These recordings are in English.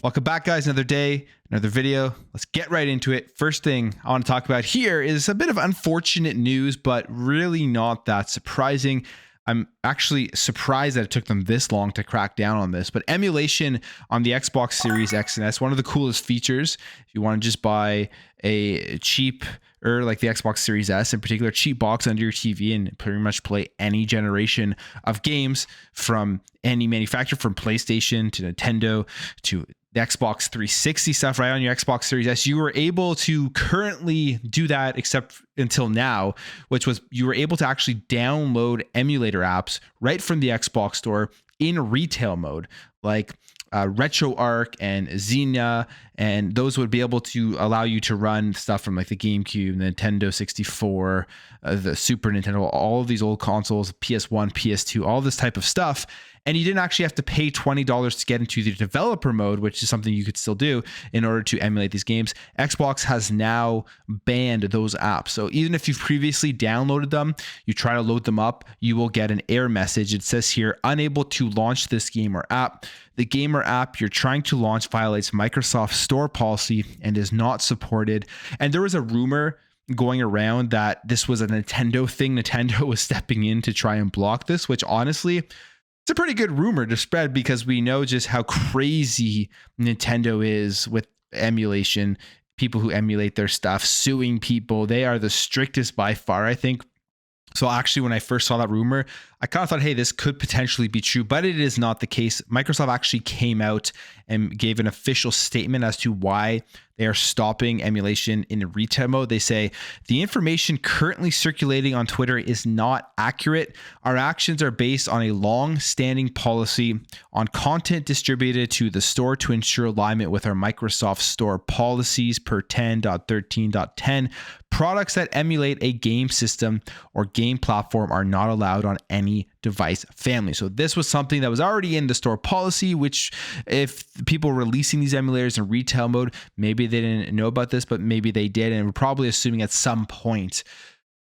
Welcome back, guys. Another day, another video. Let's get right into it. First thing I want to talk about here is a bit of unfortunate news, but really not that surprising. I'm actually surprised that it took them this long to crack down on this, but emulation on the Xbox Series X and S, one of the coolest features. If you want to just buy a cheap, or like the Xbox Series S in particular, cheap box under your TV and pretty much play any generation of games from any manufacturer, from PlayStation to Nintendo to the Xbox 360 stuff, right on your Xbox Series S. You were able to currently do that, except until now, which was you were able to actually download emulator apps right from the Xbox store in retail mode, like RetroArch and Xenia, and those would be able to allow you to run stuff from like the GameCube, the Nintendo 64, the Super Nintendo, all of these old consoles, PS1, PS2, all this type of stuff. And you didn't actually have to pay $20 to get into the developer mode, which is something you could still do in order to emulate these games. Xbox has now banned those apps. So even if you've previously downloaded them, you try to load them up, you will get an error message. It says here, unable to launch this game or app. The game or app you're trying to launch violates Microsoft's store policy and is not supported. And there was a rumor going around that this was a Nintendo thing. Nintendo was stepping in to try and block this, which honestly, it's a pretty good rumor to spread because we know just how crazy Nintendo is with emulation. People who emulate their stuff, suing people. They are the strictest by far, I think. So actually, when I first saw that rumor, I kind of thought, hey, this could potentially be true, but it is not the case. Microsoft actually came out and gave an official statement as to why they are stopping emulation in retail mode. They say, the information currently circulating on Twitter is not accurate. Our actions are based on a long-standing policy on content distributed to the store to ensure alignment with our Microsoft Store policies per 10.13.10. Products that emulate a game system or game platform are not allowed on any device family. So this was something that was already in the store policy, which if people releasing these emulators in retail mode, maybe they didn't know about this, but maybe they did. And we're probably assuming at some point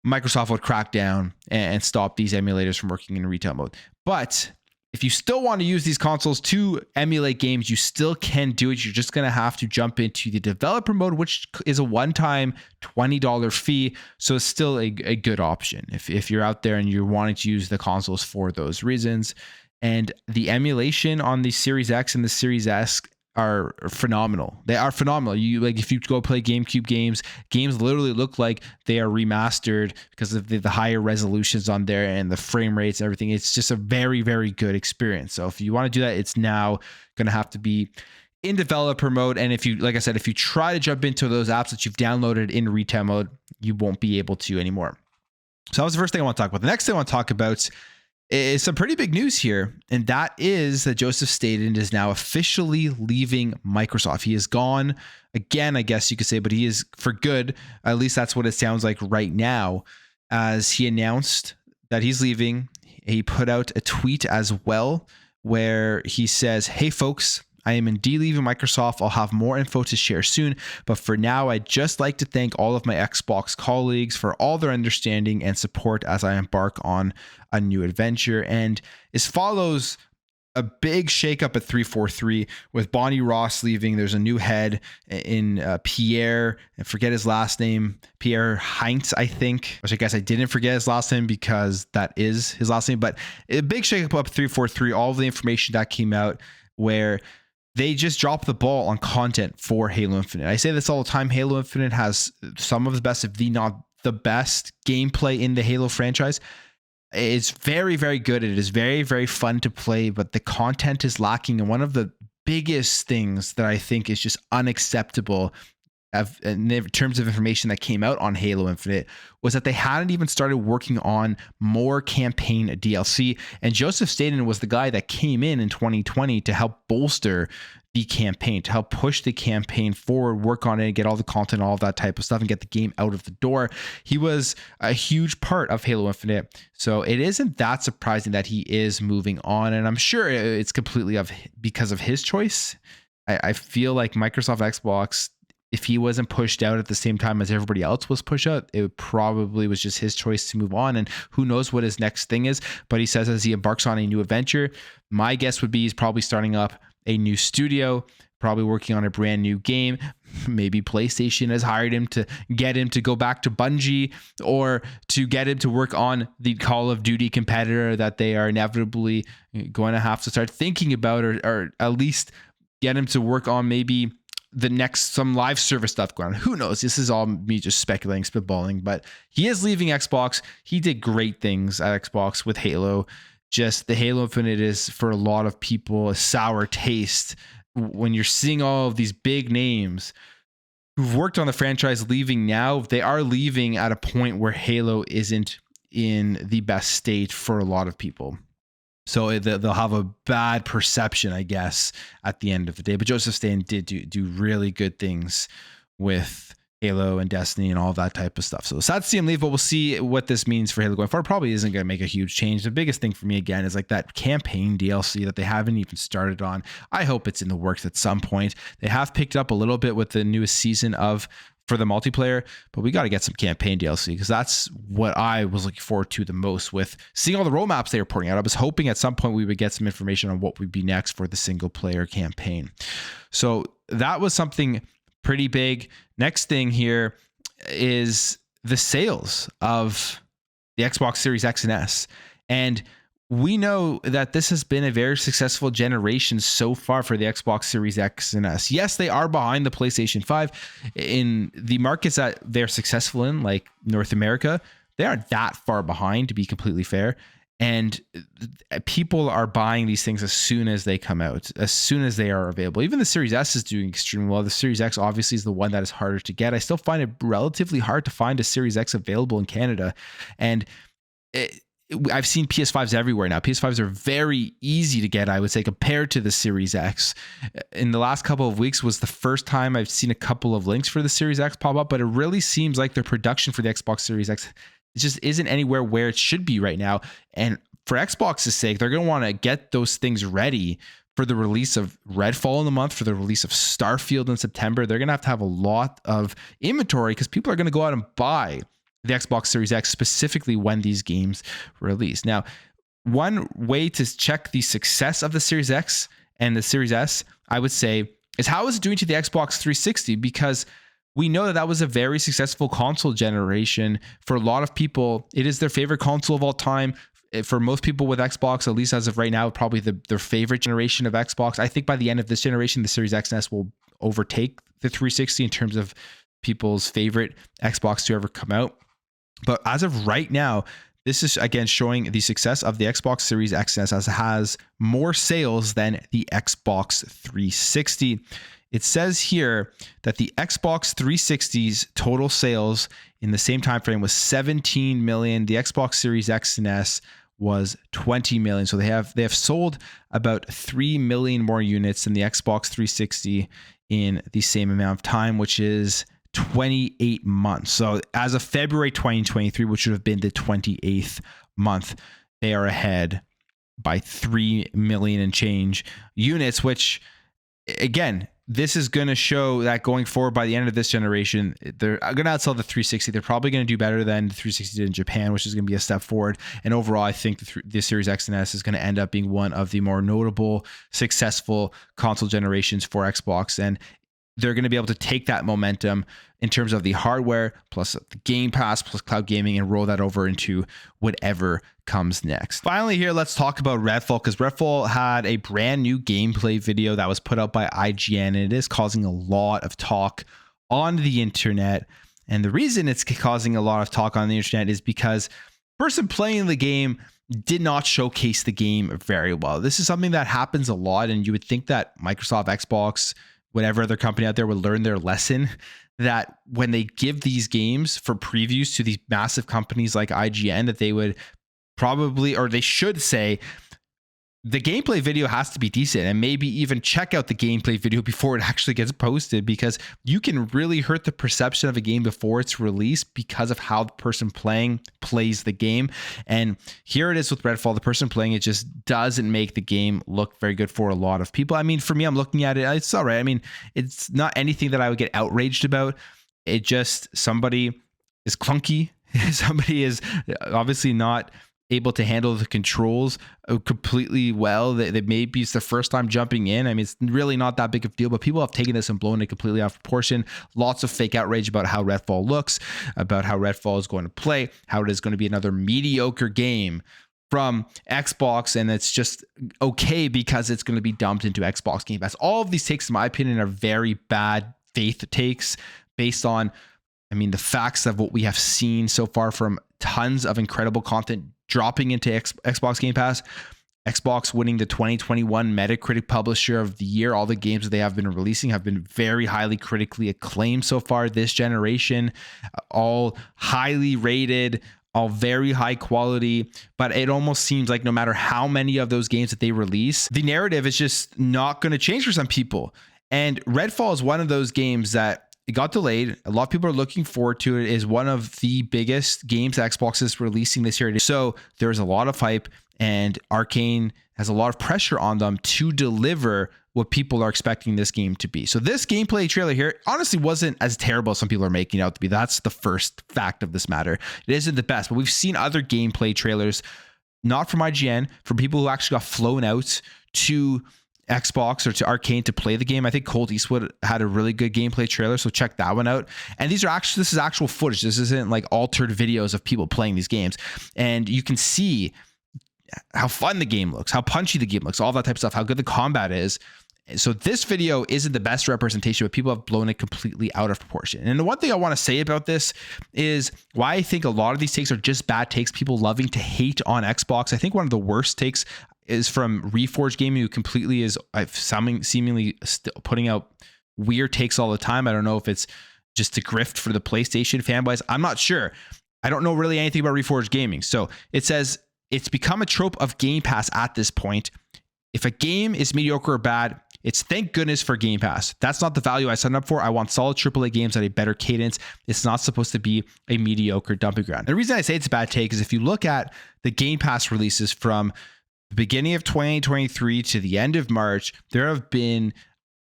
Microsoft would crack down and stop these emulators from working in retail mode. But if you still want to use these consoles to emulate games, you still can do it. You're just going to have to jump into the developer mode, which is a one-time $20 fee. So it's still a good option if you're out there and you're wanting to use the consoles for those reasons. And the emulation on the Series X and the Series S are phenomenal. They are phenomenal. You like if you go play GameCube games literally look like they are remastered because of the higher resolutions on there and the frame rates and everything. It's just a very, very good experience. So if you want to do that, it's now going to have to be in developer mode. And if you, like I said, if you try to jump into those apps that you've downloaded in retail mode, you won't be able to anymore. So that was the first thing I want to talk about. The next thing I want to talk about is some pretty big news here, and that is that Joseph Staten is now officially leaving Microsoft. He is gone again, I guess you could say, but he is for good. At least that's what it sounds like right now, as he announced that he's leaving. He put out a tweet as well where he says, "Hey folks, I am indeed leaving Microsoft. I'll have more info to share soon, but for now, I'd just like to thank all of my Xbox colleagues for all their understanding and support as I embark on a new adventure." And as follows a big shakeup at 343 with Bonnie Ross leaving. There's a new head in Pierre, I forget his last name, Pierre Heinz, I think, which I guess I didn't forget his last name because that is his last name, but a big shakeup at 343, all of the information that came out where they just dropped the ball on content for Halo Infinite. I say this all the time. Halo Infinite has some of the best, if not the best, gameplay in the Halo franchise. It's very, very good. It is very, very fun to play, but the content is lacking. And one of the biggest things that I think is just unacceptable in terms of information that came out on Halo Infinite was that they hadn't even started working on more campaign DLC. And Joseph Staten was the guy that came in 2020 to help bolster the campaign, to help push the campaign forward, work on it, get all the content, all of that type of stuff, and get the game out of the door. He was a huge part of Halo Infinite. So it isn't that surprising that he is moving on. And I'm sure it's completely because of his choice. I feel like Microsoft Xbox, if he wasn't pushed out at the same time as everybody else was pushed out, it probably was just his choice to move on. And who knows what his next thing is. But he says as he embarks on a new adventure, my guess would be he's probably starting up a new studio, probably working on a brand new game. Maybe PlayStation has hired him to get him to go back to Bungie, or to get him to work on the Call of Duty competitor that they are inevitably going to have to start thinking about, or at least get him to work on maybe the next, some live service stuff going on. Who knows? This is all me just speculating, spitballing, but he is leaving Xbox. He did great things at Xbox with Halo. Just the Halo Infinite is, for a lot of people, a sour taste when you're seeing all of these big names who've worked on the franchise leaving now. They are leaving at a point where Halo isn't in the best state for a lot of people. So they'll have a bad perception, I guess, at the end of the day. But Joseph Stain did do really good things with Halo and Destiny and all that type of stuff. So sad to see him leave, but we'll see what this means for Halo going forward. Probably isn't going to make a huge change. The biggest thing for me, again, is like that campaign DLC that they haven't even started on. I hope it's in the works at some point. They have picked up a little bit with the newest season for the multiplayer, but we got to get some campaign DLC, because that's what I was looking forward to the most with seeing all the roadmaps they were putting out. I was hoping at some point we would get some information on what would be next for the single player campaign. So that was something pretty big. Next thing here is the sales of the Xbox Series X and S. And we know that this has been a very successful generation so far for the Xbox Series X and S. Yes, they are behind the PlayStation 5 in the markets that they're successful in, like North America. They aren't that far behind, to be completely fair. And people are buying these things as soon as they come out, as soon as they are available. Even the Series S is doing extremely well. The Series X obviously is the one that is harder to get. I still find it relatively hard to find a Series X available in Canada. And I've seen PS5s everywhere now. PS5s are very easy to get, I would say, compared to the Series X. In the last couple of weeks was the first time I've seen a couple of links for the Series X pop up, but it really seems like their production for the Xbox Series X, it just isn't anywhere where it should be right now. And for Xbox's sake, they're going to want to get those things ready for the release of RedFall in the month, for the release of Starfield in September. They're going to have a lot of inventory, because people are going to go out and buy the Xbox Series X specifically when these games release. Now, one way to check the success of the Series X and the Series S, I would say, is how is it doing to the Xbox 360? Because we know that was a very successful console generation. For a lot of people, it is their favorite console of all time. For most people with Xbox, at least as of right now, probably their favorite generation of Xbox. I think by the end of this generation, the Series X and S will overtake the 360 in terms of people's favorite Xbox to ever come out. But as of right now, this is again showing the success of the Xbox Series X and S, as it has more sales than the Xbox 360. It says here that the Xbox 360's total sales in the same time frame was 17 million. The Xbox Series X and S was 20 million. So they have sold about 3 million more units than the Xbox 360 in the same amount of time, which is 28 months. So as of February 2023, which would have been the 28th month, they are ahead by 3 million and change units, which again, this is going to show that going forward by the end of this generation, they're going to outsell the 360. They're probably going to do better than the 360 did in Japan, which is going to be a step forward. And overall, I think the Series X and S is going to end up being one of the more notable, successful console generations for Xbox. And they're going to be able to take that momentum in terms of the hardware plus the Game Pass plus cloud gaming and roll that over into whatever comes next. Finally here, let's talk about Redfall, because Redfall had a brand new gameplay video that was put out by IGN, and it is causing a lot of talk on the internet. And the reason it's causing a lot of talk on the internet is because the person playing the game did not showcase the game very well. This is something that happens a lot, and you would think that Microsoft, Xbox, whatever other company out there would learn their lesson, that when they give these games for previews to these massive companies like IGN, that they would probably, or they should say, the gameplay video has to be decent, and maybe even check out the gameplay video before it actually gets posted, because you can really hurt the perception of a game before it's released because of how the person playing plays the game. And here it is with Redfall. The person playing it just doesn't make the game look very good for a lot of people. I mean, for me, I'm looking at it, it's all right. I mean, it's not anything that I would get outraged about. It just, somebody is clunky. Somebody is obviously not able to handle the controls completely well. That maybe it's the first time jumping in. I mean, it's really not that big of a deal, but people have taken this and blown it completely out of proportion. Lots of fake outrage about how RedFall looks, about how RedFall is going to play, how it is going to be another mediocre game from Xbox, and it's just okay because it's going to be dumped into Xbox Game Pass. All of these takes, in my opinion, are very bad faith takes based on, I mean, the facts of what we have seen so far from tons of incredible content dropping into Xbox Game Pass. Xbox winning the 2021 Metacritic Publisher of the Year. All the games that they have been releasing have been very highly critically acclaimed so far this generation. All highly rated, all very high quality, but it almost seems like no matter how many of those games that they release, the narrative is just not going to change for some people. And Redfall is one of those games that it got delayed. A lot of people are looking forward to it. It is one of the biggest games Xbox is releasing this year. So there's a lot of hype, and Arcane has a lot of pressure on them to deliver what people are expecting this game to be. So this gameplay trailer here honestly wasn't as terrible as some people are making it out to be. That's the first fact of this matter. It isn't the best, but we've seen other gameplay trailers, not from IGN, from people who actually got flown out to Xbox or to Arcane to play the game. I think Colt Eastwood had a really good gameplay trailer, so check that one out. And this is actual footage. This isn't like altered videos of people playing these games. And you can see how fun the game looks, how punchy the game looks, all that type of stuff, how good the combat is. So this video isn't the best representation, but people have blown it completely out of proportion. And the one thing I want to say about this is why I think a lot of these takes are just bad takes, people loving to hate on Xbox. I think one of the worst takes is from Reforged Gaming, who completely is seemingly still putting out weird takes all the time. I don't know if it's just a grift for the PlayStation fanboys. I'm not sure. I don't know really anything about Reforged Gaming. So it says, it's become a trope of Game Pass at this point. If a game is mediocre or bad, it's thank goodness for Game Pass. That's not the value I signed up for. I want solid AAA games at a better cadence. It's not supposed to be a mediocre dumping ground. The reason I say it's a bad take is if you look at the Game Pass releases from the beginning of 2023 to the end of March, there have been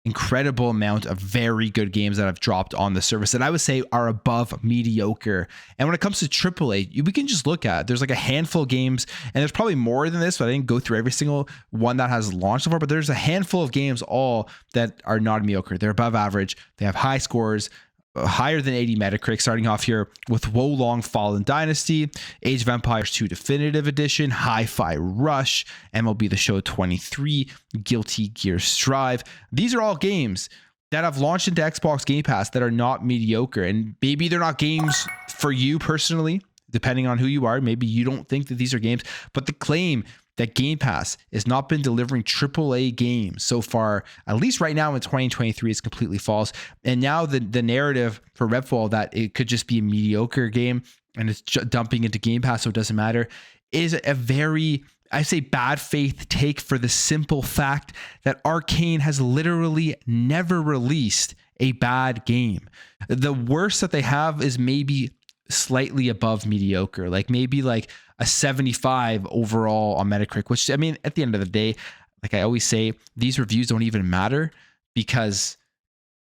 incredible amount of very good games that have dropped on the service that I would say are above mediocre. And when it comes to AAA, we can just look at it. There's like a handful of games, and there's probably more than this, but I didn't go through every single one that has launched so far, but there's a handful of games all that are not mediocre. They're above average. They have high scores, higher than 80 Metacritic, starting off here with Wolong Fallen Dynasty, Age of Empires 2 Definitive Edition, Hi-Fi Rush, MLB The Show 23, Guilty Gear Strive. These are all games that have launched into Xbox Game Pass that are not mediocre. And maybe they're not games for you personally, depending on who you are. Maybe you don't think that these are games, but the claim that Game Pass has not been delivering AAA games so far, at least right now in 2023, is completely false. And now the narrative for Redfall that it could just be a mediocre game and it's dumping into Game Pass so it doesn't matter is a very, I say, bad faith take for the simple fact that Arcane has literally never released a bad game. The worst that they have is maybe slightly above mediocre, like maybe like a 75 overall on Metacritic, which, I mean, at the end of the day, like I always say, these reviews don't even matter because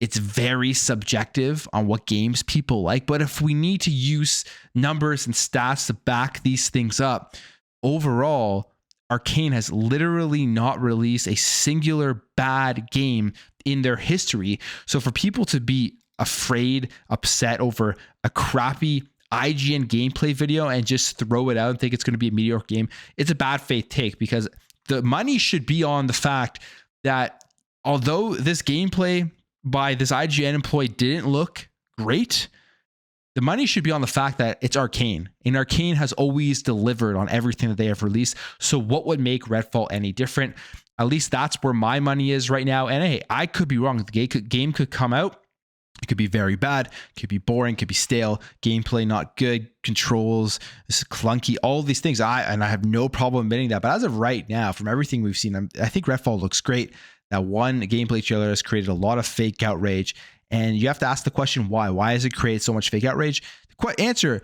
it's very subjective on what games people like. But if we need to use numbers and stats to back these things up, overall, Arcane has literally not released a singular bad game in their history. So for people to be afraid, upset over a crappy IGN gameplay video and just throw it out and think it's going to be a mediocre game, it's a bad faith take, because the money should be on the fact that although this gameplay by this IGN employee didn't look great, the money should be on the fact that it's Arcane, and Arcane has always delivered on everything that they have released. So what would make Redfall any different? At least that's where my money is right now. And hey, I could be wrong. The game could come out. It could be very bad, could be boring, could be stale, gameplay not good, controls clunky, all these things. I have no problem admitting that. But as of right now, from everything we've seen, I think Redfall looks great. That one gameplay trailer has created a lot of fake outrage. And you have to ask the question, why? Why has it created so much fake outrage? The answer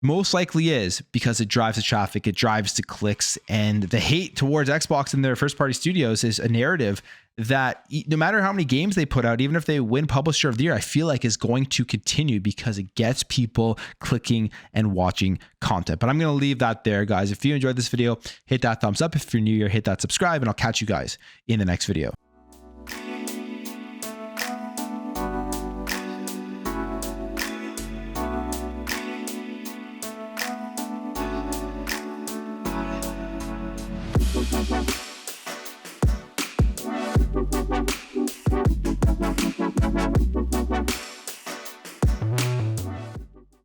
Most likely is because it drives the traffic, it drives the clicks, and the hate towards Xbox and their first party studios is a narrative that no matter how many games they put out, even if they win Publisher of the Year, I feel like is going to continue because it gets people clicking and watching content. But I'm going to leave that there, guys. If you enjoyed this video, hit that thumbs up. If you're new here, hit that subscribe, and I'll catch you guys in the next video.